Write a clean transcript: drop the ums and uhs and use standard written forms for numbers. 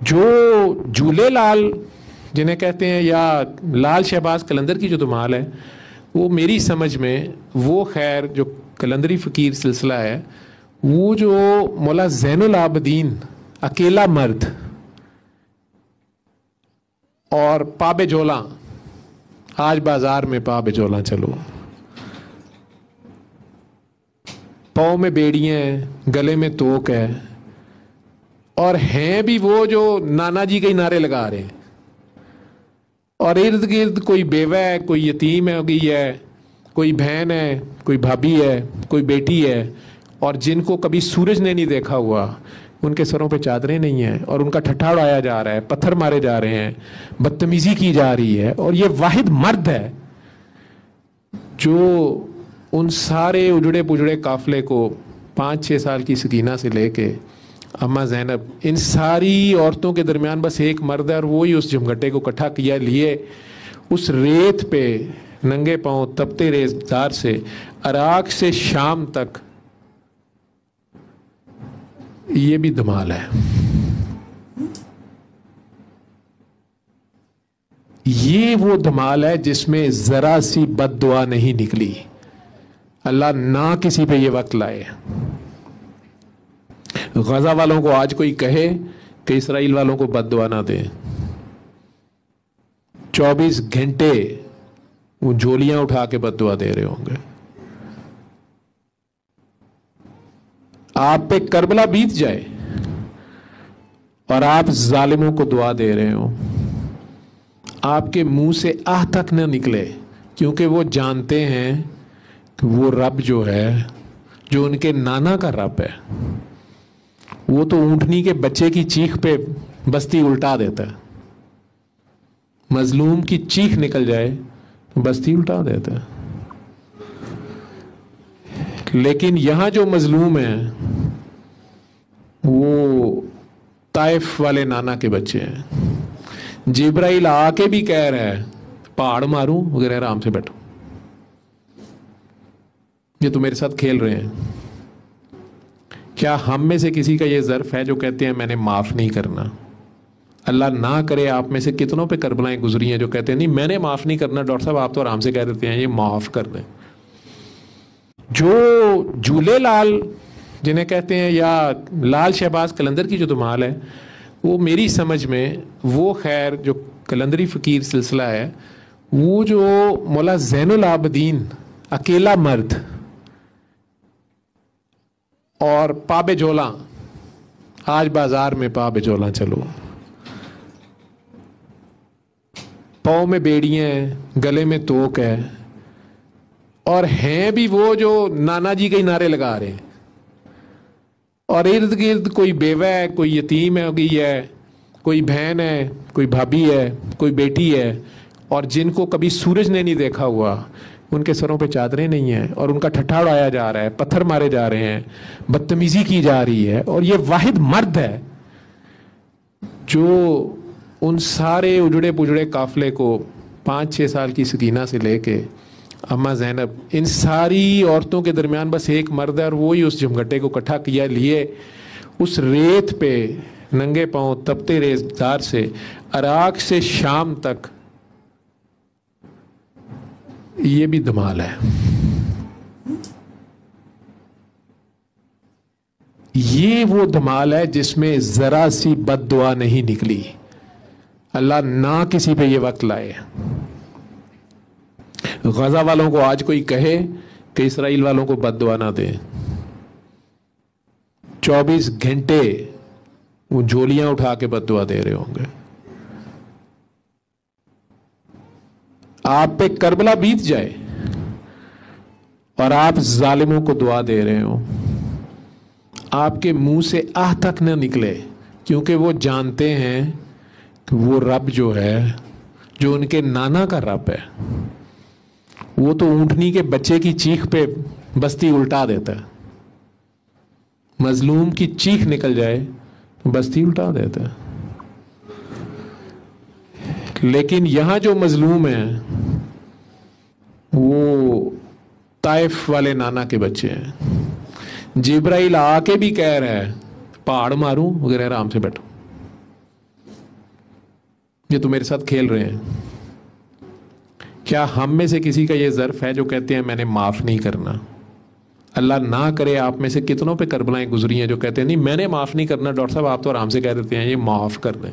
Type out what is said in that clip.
جو झूले लाल जिन्हें कहते हैं या लाल शहबाज कलंदर की जो धमाल है, वो मेरी समझ में वो खैर जो कलंदरी फ़कीर सिलसिला है, वो जो मौला ज़ैनुल आबदीन अकेला मर्द और पाबे जोला, आज बाजार में पाबे जोला चलो, पाँव में बेड़ियाँ हैं, गले में तोक है, और हैं भी वो जो नाना जी के नारे लगा रहे हैं, और इर्द गिर्द कोई बेवा है, कोई यतीम है गई है, कोई बहन है, कोई भाभी है, कोई बेटी है, और जिनको कभी सूरज ने नहीं देखा हुआ, उनके सरों पे चादरें नहीं हैं, और उनका ठट्ठा उड़ाया जा रहा है, पत्थर मारे जा रहे हैं, बदतमीजी की जा रही है। और ये वाहिद मर्द है जो उन सारे उजड़े पुजड़े काफिले को 5-6 साल की सकीना से लेके अम्मा ज़ैनब, इन सारी औरतों के दरमियान बस एक मर्द है, और वो ही उस झमघट्टे को इकट्ठा किया लिए उस रेत पे नंगे पांव तपते रेतदार से इराक से शाम तक। ये भी धमाल है। ये वो धमाल है जिसमें जरा सी बद्दुआ नहीं निकली। अल्लाह ना किसी पे ये वक्त लाए। गजा वालों को आज कोई कहे कि इसराइल वालों को बद्दुआ ना दे, 24 घंटे वो झोलियां उठा के बद्दुआ दे रहे होंगे। आप पे करबला बीत जाए और आप जालिमों को दुआ दे रहे हो, आपके मुंह से आह तक न निकले, क्योंकि वो जानते हैं कि वो रब जो है, जो उनके नाना का रब है, वो तो ऊंटनी के बच्चे की चीख पे बस्ती उल्टा देता है। मजलूम की चीख निकल जाए तो बस्ती उल्टा देता है। लेकिन यहां जो मजलूम है वो ताइफ वाले नाना के बच्चे हैं। जिब्राइल आके भी कह रहा है पहाड़ मारूं वगैरह, आराम से बैठो, ये तो मेरे साथ खेल रहे हैं। क्या हम में से किसी का ये ज़र्फ है जो कहते हैं मैंने माफ़ नहीं करना? अल्लाह ना करे आप में से कितनों पे करबलाएं गुजरी हैं जो कहते हैं नहीं मैंने माफ़ नहीं करना। डॉक्टर साहब आप तो आराम से कह देते हैं ये माफ़ कर दें। जो झूले लाल जिन्हें कहते हैं या लाल शहबाज कलंदर की जो धमाल है, वो मेरी समझ में वो खैर जो कलंदरी फ़कीर सिलसिला है, वो जो मौला ज़ैनुल आबदीन अकेला मर्द और पाबे जोला, आज बाजार में पाबे जोला चलो, पाँव में बेड़ियाँ हैं, गले में तोक है, और हैं भी वो जो नाना जी के नारे लगा रहे हैं, और इर्द गिर्द कोई बेवा है, कोई यतीम है गई है, कोई बहन है, कोई भाभी है, कोई बेटी है, और जिनको कभी सूरज ने नहीं देखा हुआ, उनके सरों पे चादरें नहीं हैं, और उनका ठट्ठा उड़ाया जा रहा है, पत्थर मारे जा रहे हैं, बदतमीजी की जा रही है। और ये वाहिद मर्द है जो उन सारे उजड़े पुजड़े काफिले को 5-6 साल की सकीना से लेके अम्मा ज़ैनब, इन सारी औरतों के दरमियान बस एक मर्द है, और वो ही उस झमघट्टे को इकट्ठा किया लिए उस रेत पे नंगे पांव तपते रेतदार से इराक से शाम तक। ये भी धमाल है। ये वो धमाल है जिसमें जरा सी बद्दुआ नहीं निकली। अल्लाह ना किसी पे ये वक्त लाए। गजा वालों को आज कोई कहे कि इसराइल वालों को बद्दुआ ना दे, 24 घंटे वो झोलियां उठा के बद्दुआ दे रहे होंगे। आप पे करबला बीत जाए और आप जालिमों को दुआ दे रहे हो, आपके मुंह से आह तक न निकले, क्योंकि वो जानते हैं कि वो रब जो है, जो उनके नाना का रब है, वो तो ऊंटनी के बच्चे की चीख पे बस्ती उल्टा देता है। मजलूम की चीख निकल जाए तो बस्ती उल्टा देता है। लेकिन यहां जो मजलूम है वो ताइफ वाले नाना के बच्चे हैं। जिब्राइल आके भी कह रहा है पहाड़ मारूं वगैरह, आराम से बैठो, یہ تو میرے ساتھ کھیل رہے ہیں. کیا ہم میں سے کسی کا یہ ظرف ہے جو کہتے ہیں میں نے معاف نہیں کرنا؟ اللہ نہ کرے آپ میں سے کتنوں پہ کربلائیں گزری ہیں جو کہتے ہیں نہیں میں نے معاف نہیں کرنا. ڈاکٹر صاحب آپ تو آرام سے کہہ دیتے ہیں یہ معاف کر دیں.